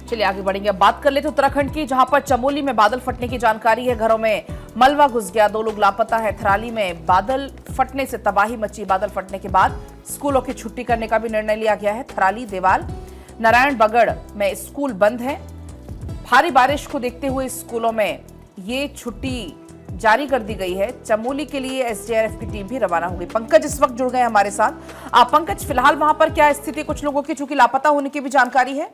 चलिए आगे बढ़ेंगे। अब बात कर लेते उत्तराखंड की, जहां पर चमोली में बादल फटने की जानकारी है। घरों में मलबा घुस गया, 2 लोग लापता है। थराली में बादल फटने से तबाही मची। बादल फटने के बाद स्कूलों की छुट्टी करने का भी निर्णय लिया गया है। थराली, देवाल, नारायण बगड़ में स्कूल बंद है। भारी बारिश को देखते हुए स्कूलों में ये छुट्टी जारी कर दी गई है। चमोली के लिए एसडीआरएफ की टीम भी रवाना हो गई। पंकज इस वक्त जुड़ गए हमारे साथ। पंकज, फिलहाल वहां पर क्या स्थिति, कुछ लोगों की चूंकि लापता होने की भी जानकारी है?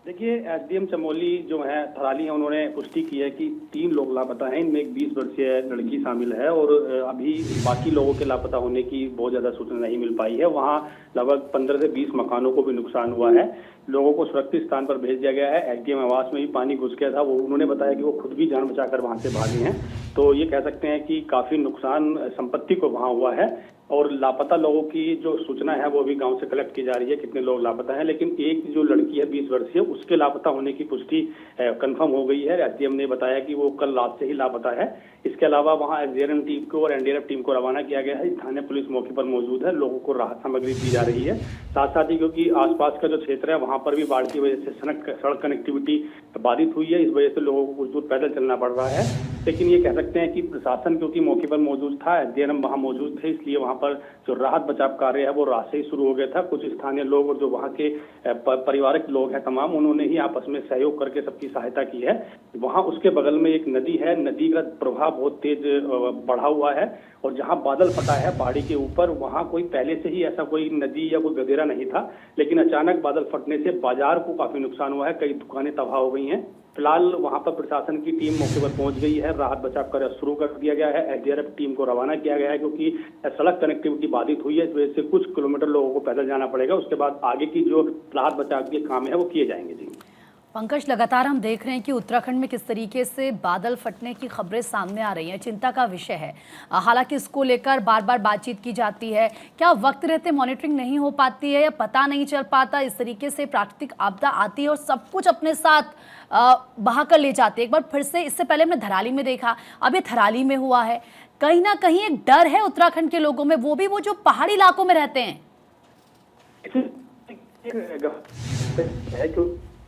देखिए, एसडीएम चमोली जो है थराली है, उन्होंने पुष्टि की है कि 3 लोग लापता हैं। इनमें एक 20 वर्षीय लड़की शामिल है और अभी बाकी लोगों के लापता होने की बहुत ज्यादा सूचना नहीं मिल पाई है। वहां लगभग 15 से 20 मकानों को भी नुकसान हुआ है। लोगों को सुरक्षित स्थान पर भेज दिया गया है। एसडीएम आवास में भी पानी घुस गया था। वो उन्होंने बताया कि वो खुद भी जान बचाकर वहां से भागे हैं। तो ये कह सकते हैं कि काफी नुकसान संपत्ति को वहां हुआ है और लापता लोगों की जो सूचना है वो भी गांव से कलेक्ट की जा रही है, कितने लोग लापता हैं। लेकिन एक जो लड़की है 20 वर्षीय, उसके लापता होने की पुष्टि कंफर्म हो गई है। एसडीएम ने बताया कि वो कल रात से ही लापता है। इसके अलावा वहां एसडीआरएफ टीम को और एनडीआरएफ टीम को रवाना किया गया है। स्थानीय पुलिस मौके पर मौजूद है। लोगों को राहत सामग्री दी जा रही है। साथ साथ ही क्योंकि आसपास का जो क्षेत्र है वहां पर भी बाढ़ की वजह से सड़क कनेक्टिविटी बाधित हुई है, इस वजह से लोगों को कुछ दूर पैदल चलना पड़ रहा है। लेकिन ये कह सकते हैं कि प्रशासन क्योंकि मौके पर मौजूद था, एसडीआरएफ वहां मौजूद थे, इसलिए वहां पर जो राहत बचाव कार्य है वो रात से ही शुरू हो गया था। कुछ स्थानीय लोग और जो वहां के पारिवारिक लोग हैं तमाम, उन्होंने ही आपस में सहयोग करके सबकी सहायता की है। वहां उसके बगल में एक नदी है, नदी का प्रभाव बहुत तेज बढ़ा हुआ है और जहां बादल फटा है पहाड़ी के ऊपर, वहां कोई पहले से ही ऐसा कोई नदी या कोई गदेरा नहीं था। लेकिन अचानक बादल फटने से बाजार को काफी नुकसान हुआ है। कई दुकानें तबाह हो गई हैं। फिलहाल वहां पर प्रशासन की टीम मौके पर पहुंच गई है। राहत बचाव कार्य शुरू कर दिया गया है। एसडीआरएफ टीम को रवाना किया गया है क्योंकि सड़क कनेक्टिविटी बाधित हुई है, इस वजह से कुछ किलोमीटर लोगों को पैदल जाना पड़ेगा। उसके बाद आगे की जो राहत बचाव के काम है वो किए जाएंगे। जी पंकज, लगातार हम देख रहे हैं कि उत्तराखंड में किस तरीके से बादल फटने की खबरें सामने आ रही हैं। चिंता का विषय है। हालांकि इसको लेकर बार बार बातचीत की जाती है। क्या वक्त रहते मॉनिटरिंग नहीं हो पाती है या पता नहीं चल पाता? इस तरीके से प्राकृतिक आपदा आती है और सब कुछ अपने साथ बहा कर ले जाती है। एक बार फिर से, इससे पहले हमने धराली में देखा, अब ये थराली में हुआ है। कहीं ना कहीं एक डर है उत्तराखंड के लोगों में, वो भी वो जो पहाड़ी इलाकों में रहते हैं।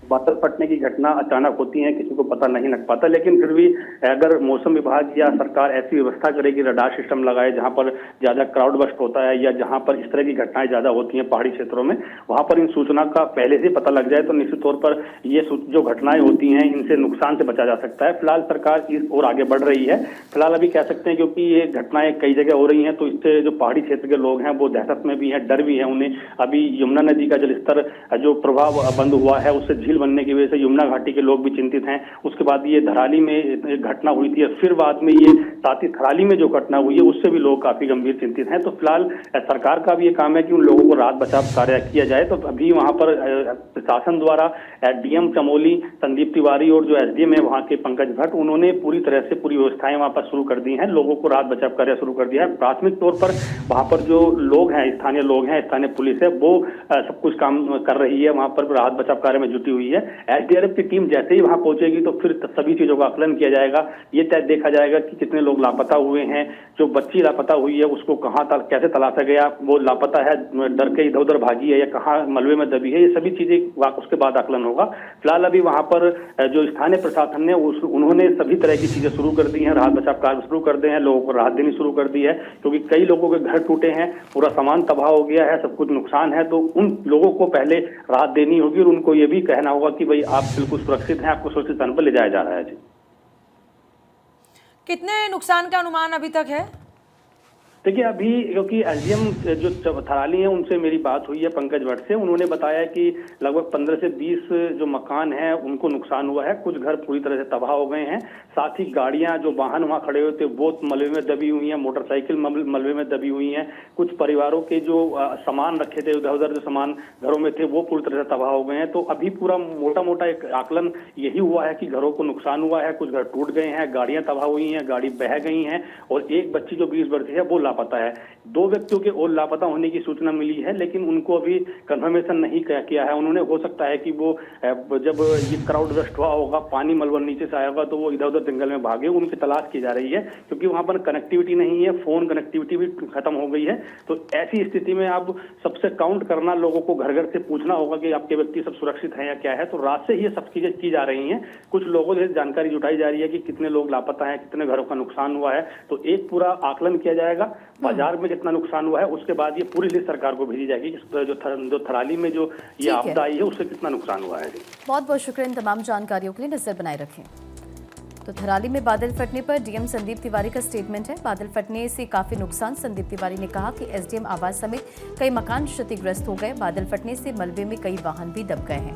बादल फटने की घटना अचानक होती है, किसी को पता नहीं लग पाता। लेकिन फिर भी अगर मौसम विभाग या सरकार ऐसी व्यवस्था करेगी, रडार सिस्टम लगाए जहां पर ज्यादा क्राउड बस्ट होता है या जहां पर इस तरह की घटनाएं ज्यादा होती हैं पहाड़ी क्षेत्रों में, वहां पर इन सूचना का पहले से पता लग जाए तो निश्चित तौर पर ये जो घटनाएं होती हैं इनसे नुकसान से बचा जा सकता है। फिलहाल सरकार इस ओर आगे बढ़ रही है। फिलहाल अभी कह सकते हैं क्योंकि ये घटनाएं कई जगह हो रही हैं तो इससे जो पहाड़ी क्षेत्र के लोग हैं वो दहशत में भी हैं, डर भी है उन्हें। अभी यमुना नदी का जलस्तर जो प्रभाव बंद हुआ है उससे झील बनने की वजह से यमुना घाटी के लोग भी चिंतित हैं। उसके बाद ये धराली में एक घटना हुई थी और फिर बाद में ये साथ ही थराली में जो घटना हुई है उससे भी लोग काफी गंभीर चिंतित हैं। तो फिलहाल सरकार का भी ये काम है कि उन लोगों को राहत बचाव कार्य किया जाए। तो अभी वहां पर प्रशासन द्वारा डीएम चमोली संदीप तिवारी और जो एसडीएम है वहां के पंकज भट्ट, उन्होंने पूरी तरह से पूरी व्यवस्थाएं वहां पर शुरू कर दी हैं। लोगों को राहत बचाव कार्य शुरू कर दिया है। प्राथमिक तौर पर वहां पर जो लोग हैं, स्थानीय लोग हैं, स्थानीय पुलिस है, वो सब कुछ काम कर रही है, वहां पर राहत बचाव कार्य में जुटी हुई है। एसडीआरएफ की टीम जैसे ही वहां पहुंचेगी तो फिर सभी चीजों का आकलन किया जाएगा। ये तय देखा जाएगा कि कितने लोग लापता हुए हैं, जो बच्ची लापता हुई है उसको कहां कैसे तलाशा गया, वो लापता है, डर के इधर उधर भागी है या कहां मलबे में दबी है, ये सभी चीजें उसके बाद आकलन होगा। फिलहाल अभी वहां पर जो स्थानीय प्रशासन ने उन्होंने सभी तरह की चीजें शुरू कर दी हैं, राहत बचाव कार्य शुरू कर दिए हैं, लोगों को राहत देनी शुरू कर दी है क्योंकि कई लोगों के घर टूटे हैं, पूरा सामान तबाह हो गया है, सब कुछ नुकसान है। तो उन लोगों को पहले राहत देनी होगी और उनको ये भी कहना होगा कि भाई आप बिल्कुल सुरक्षित हैं, आपको सुरक्षित स्थान पर ले जाया जा रहा है। जी, कितने नुकसान का अनुमान अभी तक है? देखिए, अभी क्योंकि एसडीएम जो थराली हैं उनसे मेरी बात हुई है पंकज भट्ट से, उन्होंने बताया कि लगभग 15 से 20 जो मकान हैं उनको नुकसान हुआ है। कुछ घर पूरी तरह से तबाह हो गए हैं। साथ ही गाड़ियां, जो वाहन वहां खड़े हुए थे वो मलबे में दबी हुई हैं, मोटरसाइकिल मलबे में दबी हुई हैं। कुछ परिवारों के जो सामान रखे थे, उधर उधर जो सामान घरों में थे वो पूरी तरह से तबाह हो गए हैं। तो अभी पूरा मोटा मोटा एक आकलन यही हुआ है कि घरों को नुकसान हुआ है, कुछ घर टूट गए हैं, गाड़ियां तबाह हुई हैं, गाड़ी बह गई हैं और एक बच्ची जो 20 वर्षीय है वो लापता है। 2 व्यक्तियों के और लापता होने की सूचना मिली है, लेकिन उनको अभी कंफर्मेशन नहीं किया है। उन्होंने, हो सकता है कि वो जब ये क्राउड रस्ट हुआ होगा, पानी मलबा नीचे से आया होगा, तो वो इधर उधर जंगल में भागे, उनकी तलाश की जा रही है, क्योंकि वहां पर कनेक्टिविटी नहीं है, फोन कनेक्टिविटी भी खत्म हो गई है। तो ऐसी स्थिति में अब सबसे काउंट करना, लोगों को घर घर से पूछना होगा कि आपके व्यक्ति सब सुरक्षित हैं या क्या है। तो रात से ही ये सब चीजें की जा रही हैं। कुछ लोगों से जानकारी जुटाई जा रही है कि कितने लोग लापता हैं, कितने घरों का नुकसान हुआ है। तो एक पूरा आकलन किया जाएगा, बाजार में कितना नुकसान हुआ है, उसके बाद ये पूरी लिस्ट सरकार को भेजी जाएगी कि जो थराली में जो ये आपदा आई है उससे कितना नुकसान हुआ है। बहुत बहुत शुक्रिया इन तमाम जानकारियों के लिए, नजर बनाए रखें। तो थराली में बादल फटने पर डीएम संदीप तिवारी का स्टेटमेंट है। बादल फटने से काफी नुकसान। संदीप तिवारी ने कहा कि एसडीएम आवास समेत कई मकान क्षतिग्रस्त हो गए। बादल फटने से मलबे में कई वाहन भी दब गए हैं।